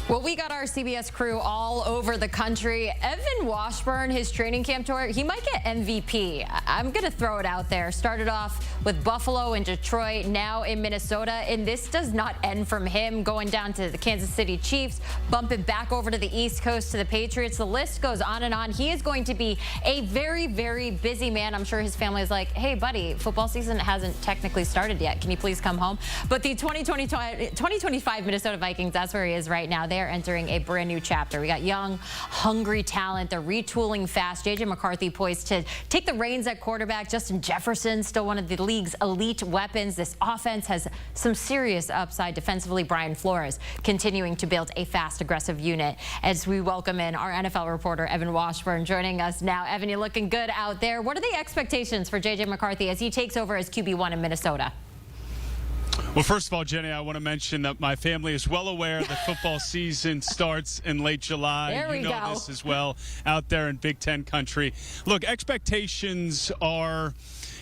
Well, we got our CBS crew all over the country. Evan Washburn, his training camp tour, he might get MVP. I'm going to throw it out there. Started off with Buffalo and Detroit, now in Minnesota. And this does not end from him going down to the Kansas City Chiefs, bumping back over to the East Coast to the Patriots. The list goes on and on. He is going to be a very, very busy man. I'm sure his family is like, hey, buddy, football season hasn't technically started yet. Can you please come home? But the 2025 Minnesota Vikings, that's where he is right now. They're entering a brand new chapter. We got young, hungry talent. They're retooling fast. McCarthy poised to take the reins at quarterback. Justin Jefferson, still one of the league's elite weapons. This offense has some serious upside defensively. Brian Flores continuing to build a fast, aggressive unit. As we welcome in our NFL reporter, Evan Washburn, joining us now. Evan, you're looking good out there. What are the expectations for J.J. McCarthy as he takes over as QB1 in Minnesota? Well, first of all, Jenny, I want to mention that my family is well aware that football season starts in late July. There we go. This as well out there in Big Ten country. Look, expectations are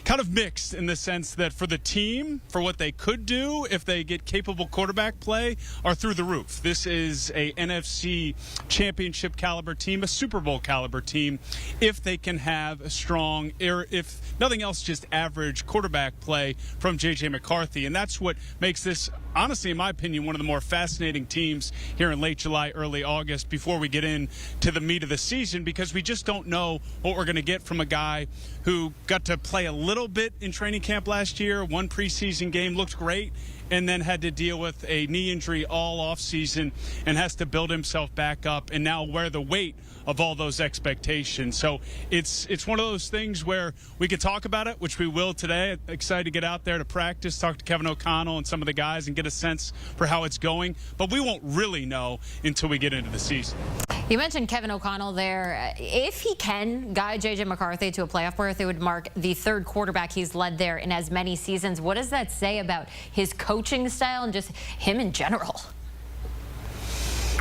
kind of mixed in the sense that for the team, for what they could do if they get capable quarterback play, are through the roof. This is a NFC championship caliber team, a Super Bowl caliber team, if they can have a strong, if nothing else, just average quarterback play from J.J. McCarthy. And that's what makes this, honestly, in my opinion, one of the more fascinating teams here in late July, early August, before we get into the meat of the season, because we just don't know what we're going to get from a guy who got to play a little bit in training camp last year, one preseason game, looked great, and then had to deal with a knee injury all offseason and has to build himself back up and now wear the weight of all those expectations. So it's one of those things where we could talk about it, which we will today. Excited to get out there to practice, talk to Kevin O'Connell and some of the guys and get a sense for how it's going. But we won't really know until we get into the season. You mentioned Kevin O'Connell there. If he can guide J.J. McCarthy to a playoff berth, it would mark the third quarterback he's led there in as many seasons. What does that say about his coaching style and just him in general?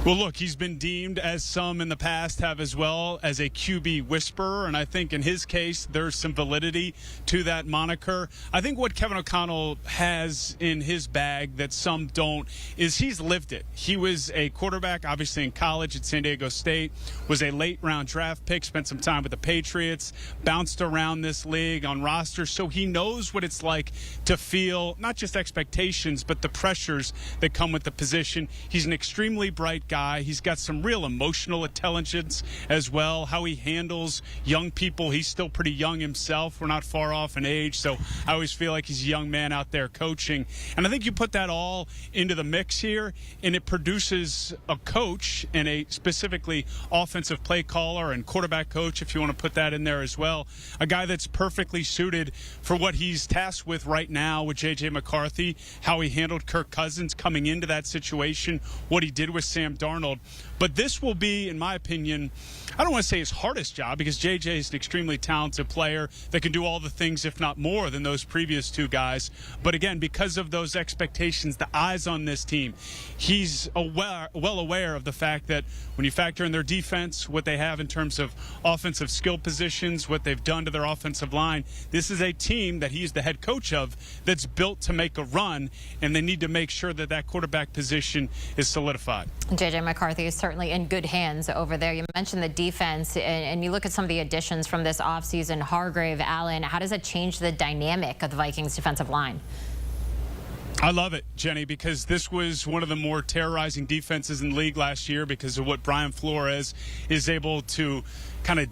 Well, look, he's been deemed, as some in the past have as well, as a QB whisperer, and I think in his case there's some validity to that moniker. I think what Kevin O'Connell has in his bag that some don't is he's lived it. He was a quarterback, obviously, in college at San Diego State, was a late-round draft pick, spent some time with the Patriots, bounced around this league on rosters, so he knows what it's like to feel not just expectations, but the pressures that come with the position. He's an extremely bright guy. He's got some real emotional intelligence as well, how he handles young people. He's still pretty young himself. We're not far off in age, so I always feel like he's a young man out there coaching. And I think you put that all into the mix here, and it produces a coach and a specifically offensive play caller and quarterback coach, if you want to put that in there as well, a guy that's perfectly suited for what he's tasked with right now with J.J. McCarthy, how he handled Kirk Cousins coming into that situation, what he did with Sam Darnold. But this will be, in my opinion, I don't want to say his hardest job, because JJ is an extremely talented player that can do all the things, if not more, than those previous two guys. But again, because of those expectations, the eyes on this team, he's well aware of the fact that when you factor in their defense, what they have in terms of offensive skill positions, what they've done to their offensive line, this is a team that he's the head coach of that's built to make a run, and they need to make sure that that quarterback position is solidified. J.J. McCarthy is certainly in good hands over there. You mentioned the defense, and you look at some of the additions from this offseason, Hargrave, Allen. How does that change the dynamic of the Vikings defensive line? I love it, Jenny, because this was one of the more terrorizing defenses in the league last year because of what Brian Flores is able to kind of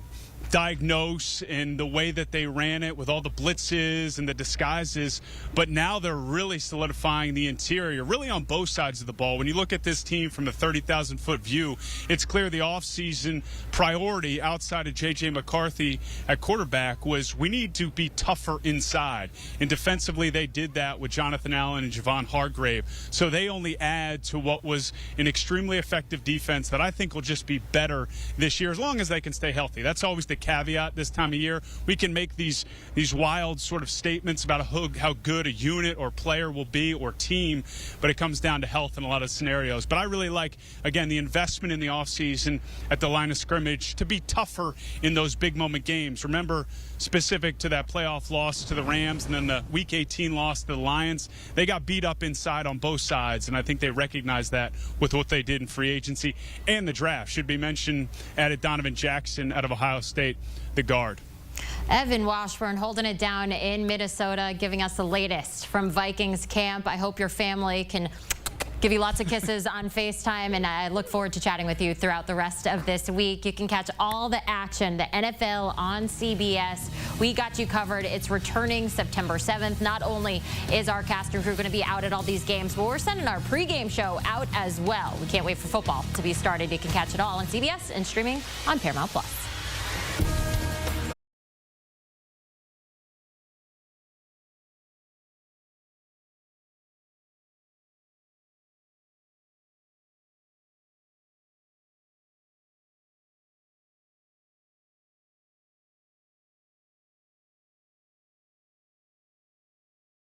diagnose and the way that they ran it with all the blitzes and the disguises. But now they're really solidifying the interior, really on both sides of the ball. When you look at this team from a 30,000-foot view, it's clear the offseason priority outside of J.J. McCarthy at quarterback was we need to be tougher inside. And defensively, they did that with Jonathan Allen and Javon Hargrave. So they only add to what was an extremely effective defense that I think will just be better this year as long as they can stay healthy. That's always the caveat this time of year. We can make these wild sort of statements about how good a unit or player will be or team, but it comes down to health in a lot of scenarios. But I really like, again, the investment in the offseason at the line of scrimmage to be tougher in those big moment games. Remember, specific to that playoff loss to the Rams and then the Week 18 loss to the Lions, they got beat up inside on both sides, and I think they recognize that with what they did in free agency and the draft. Should be mentioned, added Donovan Jackson out of Ohio State, the guard. Evan Washburn holding it down in Minnesota, giving us the latest from Vikings camp. I hope your family can give you lots of kisses on FaceTime, and I look forward to chatting with you throughout the rest of this week. You can catch all the action, the NFL on CBS. We got you covered. It's returning September 7th. Not only is our cast and crew going to be out at all these games, but we're sending our pregame show out as well. We can't wait for football to be started. You can catch it all on CBS and streaming on Paramount+.